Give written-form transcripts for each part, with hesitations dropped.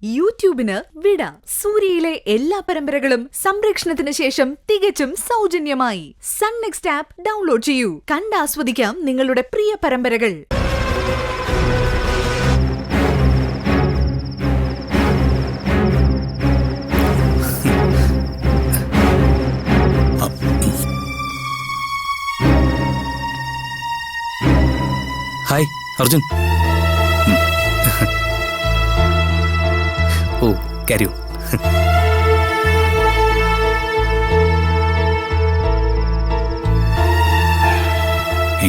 യൂട്യൂബിന് വിട. സൂര്യയിലെ എല്ലാ പരമ്പരകളും സംരക്ഷണത്തിന് ശേഷം തികച്ചും സൗജന്യമായി സൺ നെക്സ്റ്റ് ആപ്പ് ഡൗൺലോഡ് ചെയ്യൂ. കണ്ടാസ്വദിക്കാം നിങ്ങളുടെ പ്രിയ പരമ്പരകൾ. Hi Arjun. Oh carry on.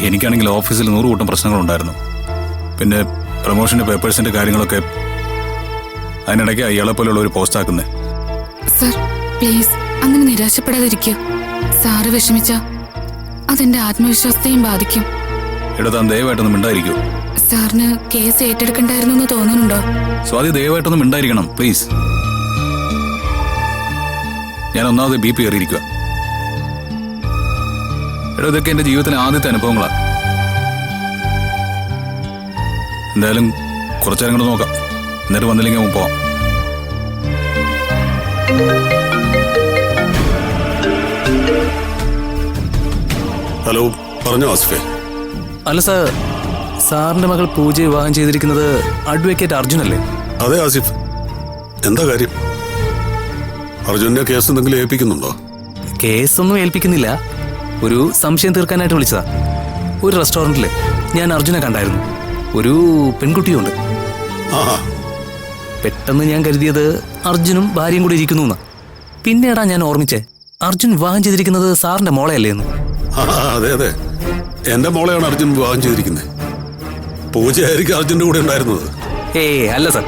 എനിക്കാണെങ്കിൽ ഓഫീസിൽ 100 കൂട്ടം പ്രശ്നങ്ങളുണ്ടായിരുന്നു. പിന്നെ പ്രൊമോഷന്റെ പേപ്പേഴ്സിന്റെ കാര്യങ്ങളൊക്കെ അതിനിടയ്ക്ക് അയാളെ പോലെയുള്ള ഒരു പോസ്റ്റ് ആക്കുന്നേ. സർ പ്ലീസ് അങ്ങനെ നിരാശപ്പെടാതിരിക്കൂ. സാറ് വിഷമിച്ച അതെന്റെ ആത്മവിശ്വാസത്തെയും ബാധിക്കും. താൻ ദയവായിട്ടൊന്നും മിണ്ടായിരിക്കൂ. സാറിന് കേസ് ഏറ്റെടുക്കണ്ടായിരുന്നു എന്ന് തോന്നുന്നുണ്ടോ? സ്വാതി, ദയവായിട്ടൊന്നും മിണ്ടായിരിക്കണം പ്ലീസ്. ഞാൻ ഒന്നാമത് BP കയറിയിരിക്കുക. ഇതൊക്കെ എന്റെ ജീവിതത്തിലെ ആദ്യത്തെ അനുഭവങ്ങളാണ്. എന്തായാലും കുറച്ചേരം കൂടെ നോക്കാം, എന്നിട്ട് വന്നില്ലെങ്കിൽ നമുക്ക് പോവാം. ഹലോ, പറഞ്ഞോ ആസിഫേ. അല്ല സാർ, സാറിന്റെ മകൾ പൂജ വിവാഹം ചെയ്തിരിക്കുന്നത് അഡ്വക്കേറ്റ് അർജുൻ അല്ലേ? അതെ ആസിഫ്, എന്താ കാര്യം? അർജുനെ കേസ് എന്തെങ്കിലും ഏൽപ്പിക്കുന്നുണ്ടോ? കേസൊന്നും ഏൽപ്പിക്കുന്നില്ല, ഒരു സംശയം തീർക്കാനായിട്ട് വിളിച്ചതാ. ഒരു റെസ്റ്റോറൻറ്റില് ഞാൻ അർജുനെ കണ്ടായിരുന്നു. ഒരു പെൺകുട്ടിയുണ്ട്. പെട്ടെന്ന് ഞാൻ കരുതിയത് അർജുനും ഭാര്യയും കൂടി ഇരിക്കുന്നു എന്നാ. പിന്നെടാ ഞാൻ ഓർമ്മിച്ചേ, അർജുൻ വിവാഹം ചെയ്തിരിക്കുന്നത് സാറിന്റെ മോളെയല്ലേ എന്ന്. അതെ അതെ, എന്റെ മോളെയാണ് അർജുൻ വിവാഹം ചെയ്തിരിക്കുന്നത്. പൂജയായിരിക്കും അർജുന്റെ കൂടെ ഉണ്ടായിരുന്നത്. ഏയ് അല്ല സാർ,